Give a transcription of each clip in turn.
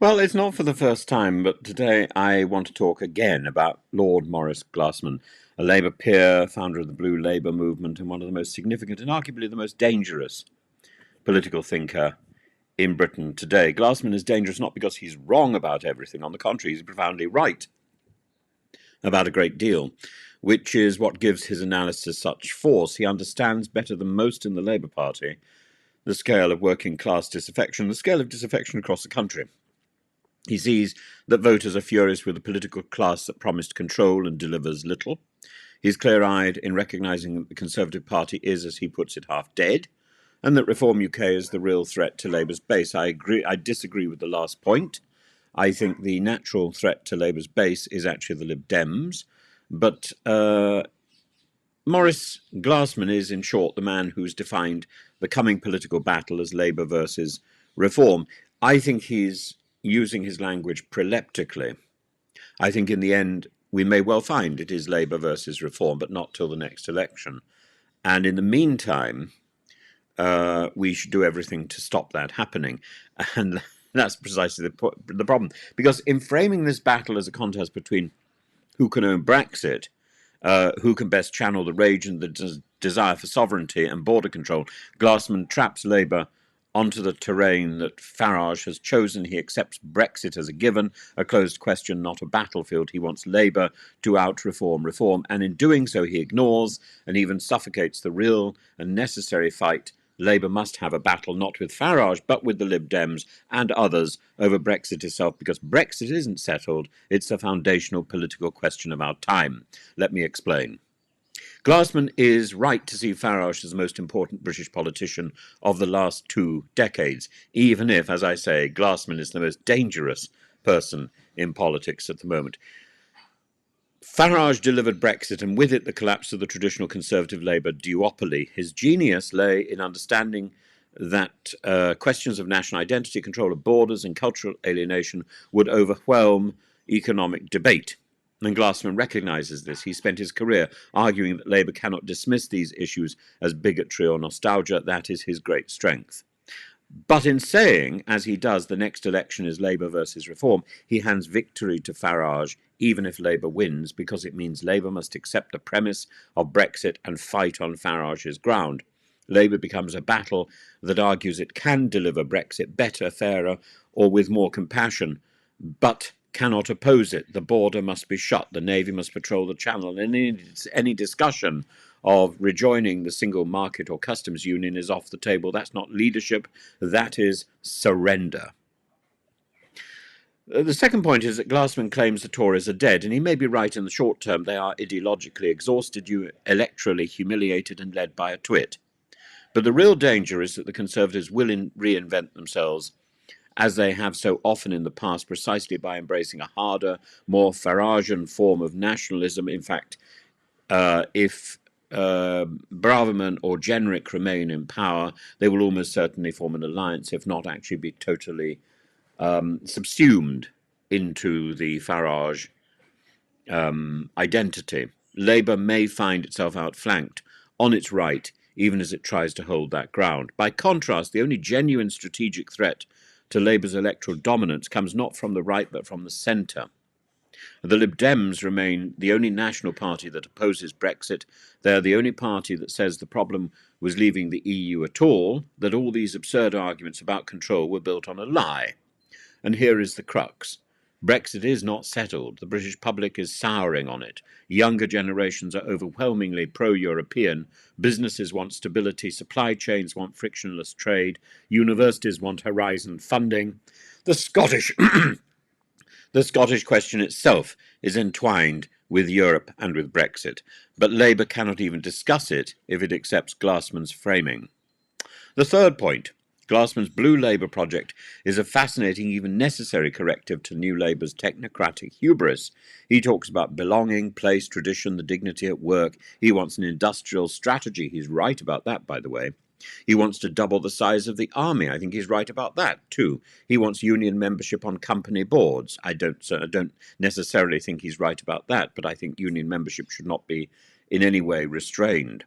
Well, it's not for the first time, but today I want to talk again about Lord Maurice Glasman, a Labour peer, founder of the Blue Labour movement, and one of the most significant and arguably the most dangerous political thinker in Britain today. Glasman is dangerous not because he's wrong about everything. On the contrary, he's profoundly right about a great deal, which is what gives his analysis such force. He understands better than most in the Labour Party the scale of working class disaffection, the scale of disaffection across the country. He sees that voters are furious with a political class that promised control and delivers little. He's clear-eyed in recognising that the Conservative Party is, as he puts it, half dead, and that Reform UK is the real threat to Labour's base. I disagree with the last point. I think the natural threat to Labour's base is actually the Lib Dems, but Maurice Glasman is, in short, the man who's defined the coming political battle as Labour versus Reform. I think he's using his language proleptically. I think in the end we may well find it is Labour versus Reform, but not till the next election. And in the meantime, we should do everything to stop that happening. And that's precisely the problem. Because in framing this battle as a contest between who can own Brexit, who can best channel the rage and the desire for sovereignty and border control, Glasman traps Labour onto the terrain that Farage has chosen. He accepts Brexit as a given, a closed question, not a battlefield. He wants Labour to out-reform reform, and in doing so he ignores and even suffocates the real and necessary fight Labour must have, a battle not with Farage but with the Lib Dems and others over Brexit itself, because Brexit isn't settled. It's a foundational political question of our time. Let me explain. Glasman is right to see Farage as the most important British politician of the last 2 decades, even if, as I say, Glasman is the most dangerous person in politics at the moment. Farage delivered Brexit, and with it the collapse of the traditional Conservative Labour duopoly. His genius lay in understanding that questions of national identity, control of borders, and cultural alienation would overwhelm economic debate. And Glasman recognises this. He spent his career arguing that Labour cannot dismiss these issues as bigotry or nostalgia. That is his great strength. But in saying, as he does, the next election is Labour versus Reform, he hands victory to Farage, even if Labour wins, because it means Labour must accept the premise of Brexit and fight on Farage's ground. Labour becomes a battle that argues it can deliver Brexit better, fairer, or with more compassion, but cannot oppose it. The border must be shut. The Navy must patrol the Channel. And any discussion of rejoining the single market or customs union is off the table. That's not leadership. That is surrender. The second point is that Glasman claims the Tories are dead, and he may be right in the short term. They are ideologically exhausted, electorally humiliated, and led by a twit. But the real danger is that the Conservatives will reinvent themselves, as they have so often in the past, precisely by embracing a harder, more Faragean form of nationalism. In fact, if Braverman or Jenrick remain in power, they will almost certainly form an alliance, if not actually be totally subsumed into the Farage identity. Labour may find itself outflanked on its right, even as it tries to hold that ground. By contrast, the only genuine strategic threat to Labour's electoral dominance comes not from the right but from the centre. The Lib Dems remain the only national party that opposes Brexit. They are the only party that says the problem was leaving the EU at all, that all these absurd arguments about control were built on a lie. And here is the crux. Brexit is not settled. The British public is souring on it. Younger generations are overwhelmingly pro-European. Businesses want stability. Supply chains want frictionless trade. Universities want horizon funding. The Scottish question itself is entwined with Europe and with Brexit. But Labour cannot even discuss it if it accepts Glasman's framing. The third point. Glasman's Blue Labour project is a fascinating, even necessary corrective to New Labour's technocratic hubris. He talks about belonging, place, tradition, the dignity at work. He wants an industrial strategy. He's right about that, by the way. He wants to double the size of the army. I think he's right about that, too. He wants union membership on company boards. I don't necessarily think he's right about that, but I think union membership should not be in any way restrained.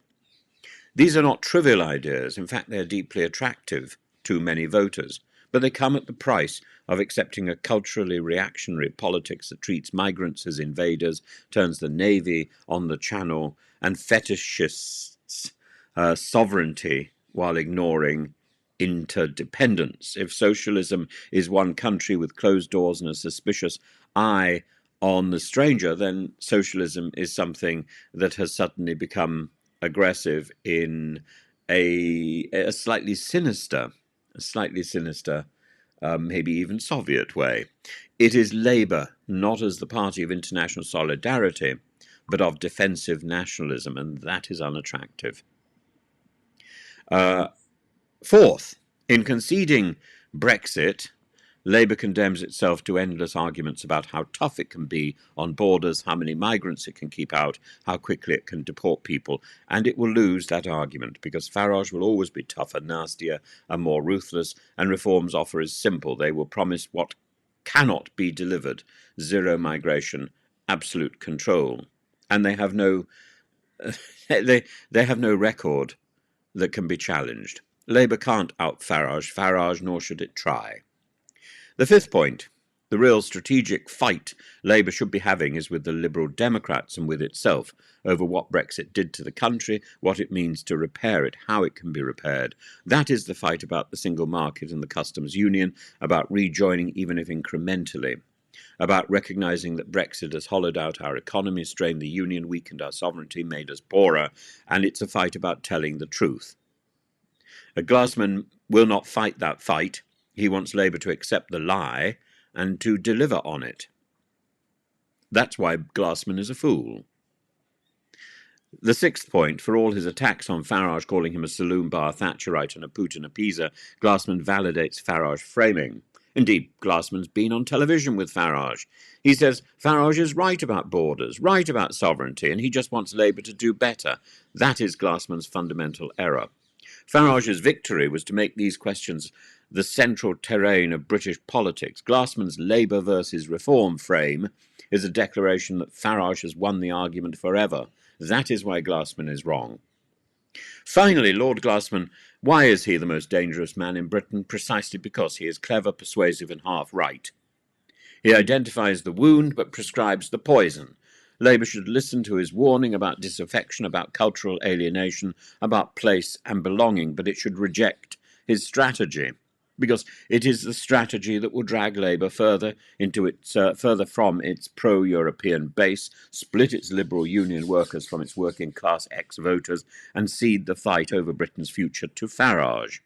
These are not trivial ideas. In fact, they're deeply attractive to many voters. but they come at the price of accepting a culturally reactionary politics that treats migrants as invaders, turns the navy on the channel, and fetishists sovereignty while ignoring interdependence. If socialism is one country with closed doors and a suspicious eye on the stranger, then socialism is something that has suddenly become aggressive in a slightly sinister, maybe even Soviet way. It is Labour, not as the party of international solidarity, but of defensive nationalism, and that is unattractive. Fourth, in conceding Brexit, Labour condemns itself to endless arguments about how tough it can be on borders, how many migrants it can keep out, how quickly it can deport people, and it will lose that argument because Farage will always be tougher, nastier, and more ruthless, and Reform's offer is simple. They will promise what cannot be delivered: zero migration, absolute control, and they have no they have no record that can be challenged. Labour can't out Farage, nor should it try. The fifth point, the real strategic fight Labour should be having is with the Liberal Democrats and with itself over what Brexit did to the country, what it means to repair it, how it can be repaired. That is the fight about the single market and the customs union, about rejoining even if incrementally, about recognising that Brexit has hollowed out our economy, strained the union, weakened our sovereignty, made us poorer, and it's a fight about telling the truth. Glasman will not fight that fight. He wants Labour to accept the lie and to deliver on it. That's why Glasman is a fool. The sixth point, for all his attacks on Farage, calling him a saloon bar Thatcherite and a Putin appeaser, Glasman validates Farage framing. Indeed, Glasman's been on television with Farage. He says Farage is right about borders, right about sovereignty, and he just wants Labour to do better. That is Glasman's fundamental error. Farage's victory was to make these questions the central terrain of British politics. Glasman's Labour versus Reform frame is a declaration that Farage has won the argument forever. That is why Glasman is wrong. Finally, Lord Glasman, why is he the most dangerous man in Britain? Precisely because he is clever, persuasive, and half right. He identifies the wound but prescribes the poison. Labour should listen to his warning about disaffection, about cultural alienation, about place and belonging, but it should reject his strategy, because it is the strategy that will drag Labour further from its pro-European base, split its Liberal Union workers from its working class ex-voters, and cede the fight over Britain's future to Farage.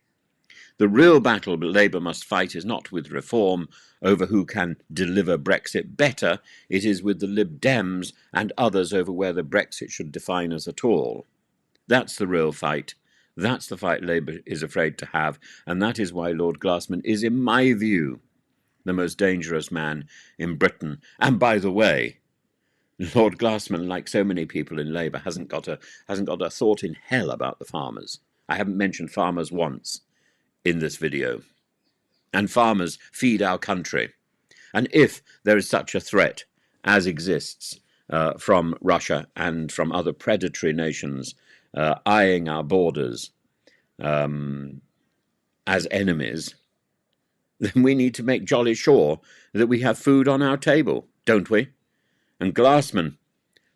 The real battle Labour must fight is not with Reform over who can deliver Brexit better, it is with the Lib Dems and others over whether Brexit should define us at all. That's the real fight. That's the fight Labour is afraid to have, and that is why Lord Glasman is, in my view, the most dangerous man in Britain. And by the way, Lord Glasman, like so many people in Labour, hasn't got a thought in hell about the farmers. I haven't mentioned farmers once in this video. And farmers feed our country. And if there is such a threat as exists from Russia and from other predatory nations eyeing our borders as enemies, then we need to make jolly sure that we have food on our table, don't we? And Glasman,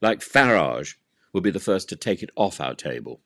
like Farage, will be the first to take it off our table.